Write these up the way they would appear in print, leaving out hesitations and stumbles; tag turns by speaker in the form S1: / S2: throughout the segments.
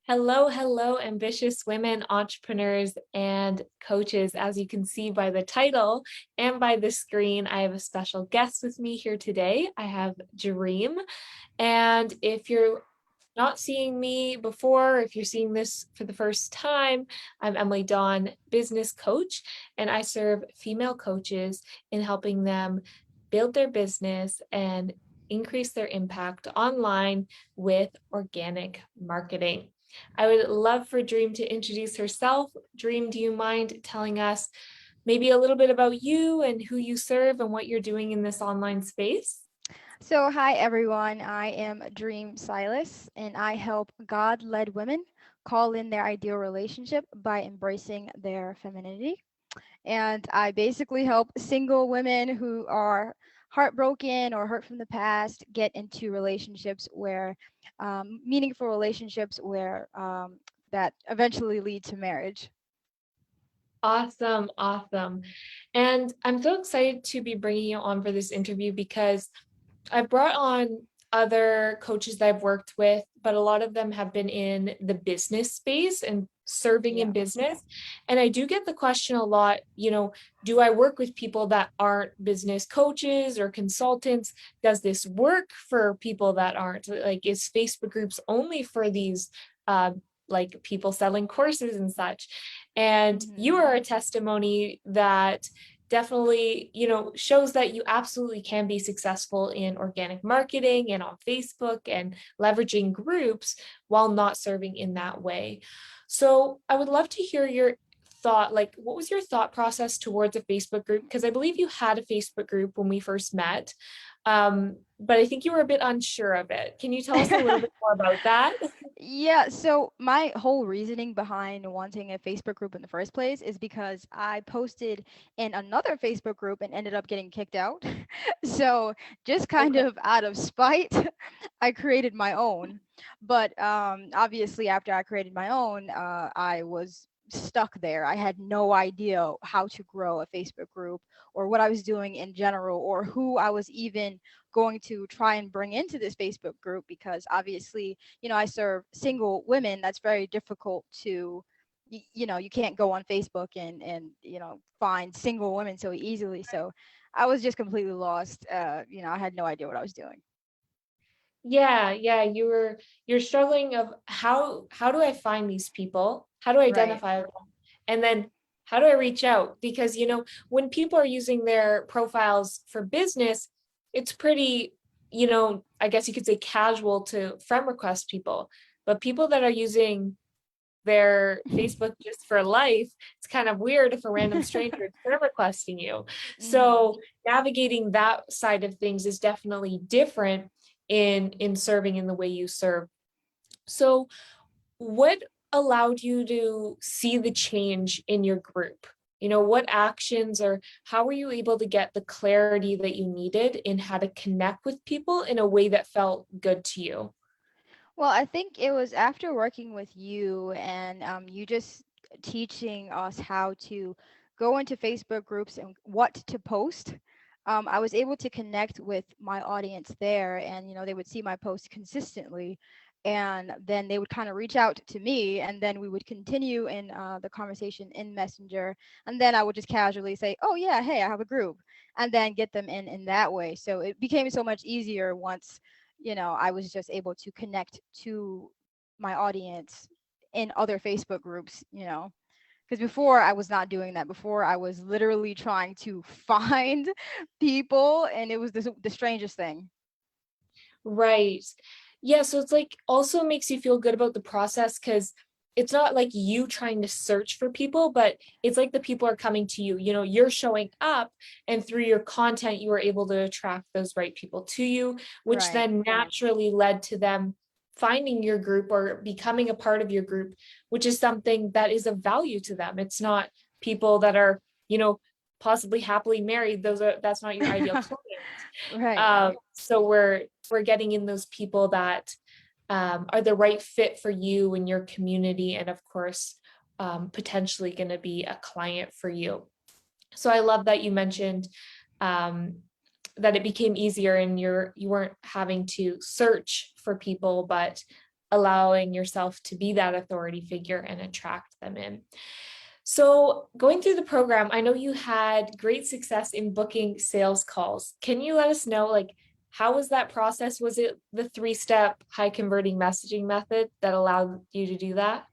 S1: Hello, hello, ambitious women, entrepreneurs, and coaches. As you can see by the title and by the screen, I have a special guest with me here today. I have Dream. And if you're not seeing me before, if you're seeing this for the first time, I'm Emily Dawn, business coach, and I serve female coaches in helping them build their business and increase their impact online with organic marketing. I would love for Dream to introduce herself. Dream, do you mind telling us maybe a little bit about you and who you serve and what you're doing in this online space?
S2: So, hi everyone. I am Dream Silas, and I help God led women call in their ideal relationship by embracing their femininity. And I basically help single women who are heartbroken or hurt from the past get into relationships where meaningful relationships where that eventually lead to marriage.
S1: Awesome, awesome. And I'm so excited to be bringing you on for this interview because I brought on other coaches that I've worked with, but a lot of them have been in the business space and serving in
S2: Yeah.
S1: business. And I do get the question a lot, do I work with people that aren't business coaches or consultants? Does this work for people that aren't? Like, is Facebook groups only for these like people selling courses and such? And you
S2: hmm
S1: are a testimony that definitely, shows that you absolutely can be successful in organic marketing and on Facebook and leveraging groups while not serving in that way. So I would love to hear your thought, like what was your thought process towards a Facebook group? Because I believe you had a Facebook group when we first met. But I think you were a bit unsure of it. Can you tell us a little bit more about that?
S2: Yeah, so my whole reasoning behind wanting a Facebook group in the first place is because I posted in another Facebook group and ended up getting kicked out. So, just kind
S1: Okay.
S2: of out of spite, I created my own. But obviously, after I created my own, I was stuck there. I had no idea how to grow a Facebook group or what I was doing in general or who I was even going to try and bring into this Facebook group because obviously I serve single women. That's very difficult to, you can't go on Facebook and find single women so easily. So I was just completely lost. I had no idea what I was doing.
S1: Yeah, yeah, you're struggling of how do I find these people? How do I
S2: Right.
S1: identify them? And then how do I reach out? Because when people are using their profiles for business, it's pretty, I guess you could say casual to friend request people. But people that are using their Facebook just for life, it's kind of weird if a random stranger is friend requesting you.
S2: hmm
S1: So navigating that side of things is definitely different in serving in the way you serve. So what allowed you to see the change in your group? What actions or how were you able to get the clarity that you needed in how to connect with people in a way that felt good to you?
S2: Well, I think it was after working with you and you just teaching us how to go into Facebook groups and what to post. I was able to connect with my audience there, and they would see my posts consistently, and then they would kind of reach out to me, and then we would continue in the conversation in Messenger, and then I would just casually say, "Oh yeah, hey, I have a group," and then get them in that way. So it became so much easier once I was just able to connect to my audience in other Facebook groups. Because before I was not doing that. Before I was literally trying to find people, and it was the strangest thing.
S1: Right. Yeah, so it's like also makes you feel good about the process because it's not like you trying to search for people, but it's like the people are coming to you. You're showing up, and through your content, you were able to attract those right people to you, which
S2: Right.
S1: then naturally led to them finding your group or becoming a part of your group, which is something that is of value to them. It's not people that are, possibly happily married. That's not your ideal client.
S2: Right. Right.
S1: So we're getting in those people that are the right fit for you and your community, and of course, potentially going to be a client for you. So I love that you mentioned um, that it became easier and you weren't having to search for people, but allowing yourself to be that authority figure and attract them in. So going through the program, I know you had great success in booking sales calls. Can you let us know, like, how was that process? Was it the 3-step high converting messaging method that allowed you to do that?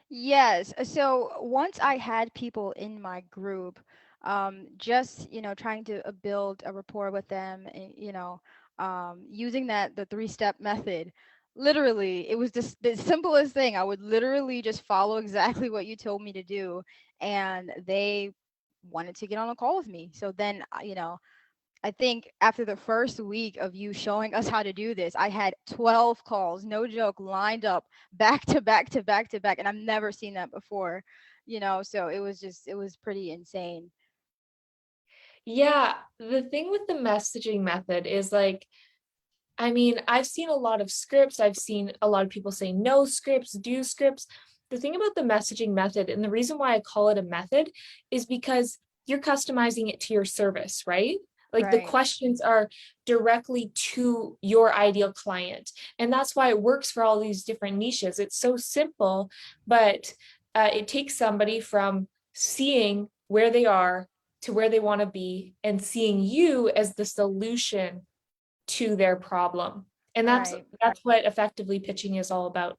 S2: Yes. So once I had people in my group, just trying to build a rapport with them, and, using the 3-step method. Literally, it was just the simplest thing. I would literally just follow exactly what you told me to do, and they wanted to get on a call with me. So then, I think after the first week of you showing us how to do this, I had 12 calls, no joke, lined up back to back to back to back. And I've never seen that before, so it was pretty insane.
S1: Yeah, the thing with the messaging method is like, I mean, I've seen a lot of scripts. I've seen a lot of people say no scripts, do scripts. The thing about the messaging method, and the reason why I call it a method, is because you're customizing it to your service, right? Like the
S2: Right.
S1: questions are directly to your ideal client. And that's why it works for all these different niches. It's so simple, but it takes somebody from seeing where they are to where they want to be and seeing you as the solution to their problem. And
S2: Right.
S1: that's what effectively pitching is all about.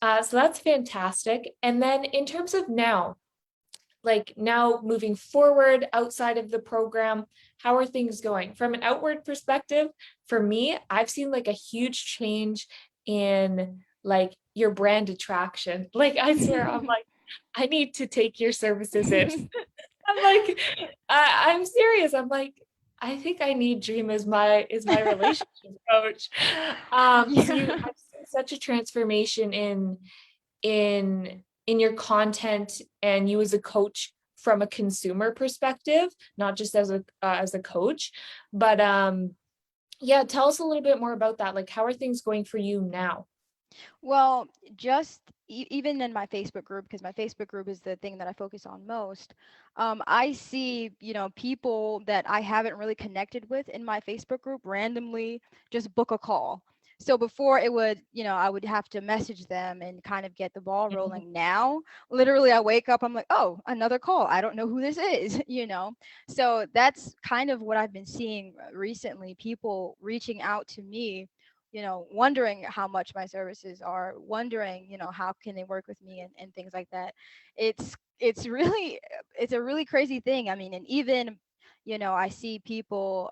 S1: So that's fantastic. And then in terms of now, like now moving forward outside of the program, how are things going? From an outward perspective, for me, I've seen like a huge change in like your brand attraction. Like I swear, I'm like, I need to take your services in. I'm like, I'm serious. I'm like, I think I need Dream as my relationship coach. So you,
S2: Yeah.
S1: I've seen such a transformation in your content and you as a coach from a consumer perspective, not just as a coach. But yeah, tell us a little bit more about that. Like, how are things going for you now?
S2: Well, just even in my Facebook group, because my Facebook group is the thing that I focus on most, I see, people that I haven't really connected with in my Facebook group randomly just book a call. So before it would, I would have to message them and kind of get the ball
S1: Mhm.
S2: rolling. Now, literally, I wake up, I'm like, oh, another call. I don't know who this is, So that's kind of what I've been seeing recently, people reaching out to me, wondering how much my services are, wondering, how can they work with me, and things like that. It's really, it's a really crazy thing. I mean, and even, I see people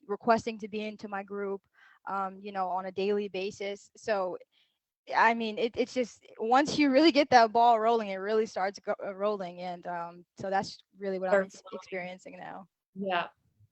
S2: requesting to be into my group, on a daily basis. So, I mean, it's just once you really get that ball rolling, it really starts rolling. And so that's really what I'm
S1: Start
S2: experiencing now.
S1: Yeah,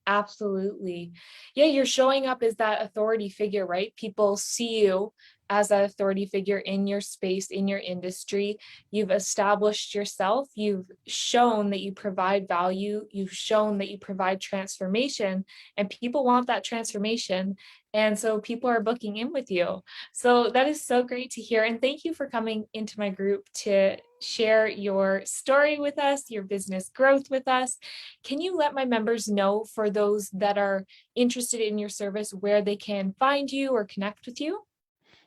S1: absolutely. Yeah, you're showing up as that authority figure, right? People see you as that authority figure in your space, in your industry. You've established yourself. You've shown that you provide value. You've shown that you provide transformation, and people want that transformation. And so people are booking in with you. So that is so great to hear. And thank you for coming into my group to share your story with us, your business growth with us. Can you let my members know, for those that are interested in your service, where they can find you or connect with you?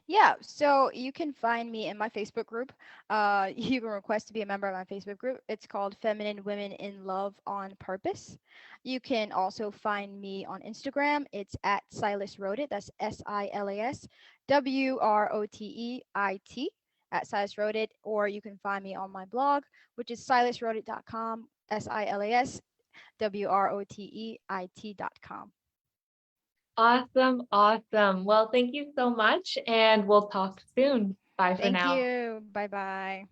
S2: Yeah, so you can find me in my Facebook group. You can request to be a member of my Facebook group. It's called Feminine Women in Love on Purpose. You can also find me on Instagram. It's at Silas Wrote It. That's SILASWROTEIT at Silas Wrote It. Or you can find me on my blog, which is silaswrote.com, SILASWROTEIT.com.
S1: Awesome, awesome. Well, thank you so much, and we'll talk soon. Bye for
S2: Thank
S1: now.
S2: you. Bye bye.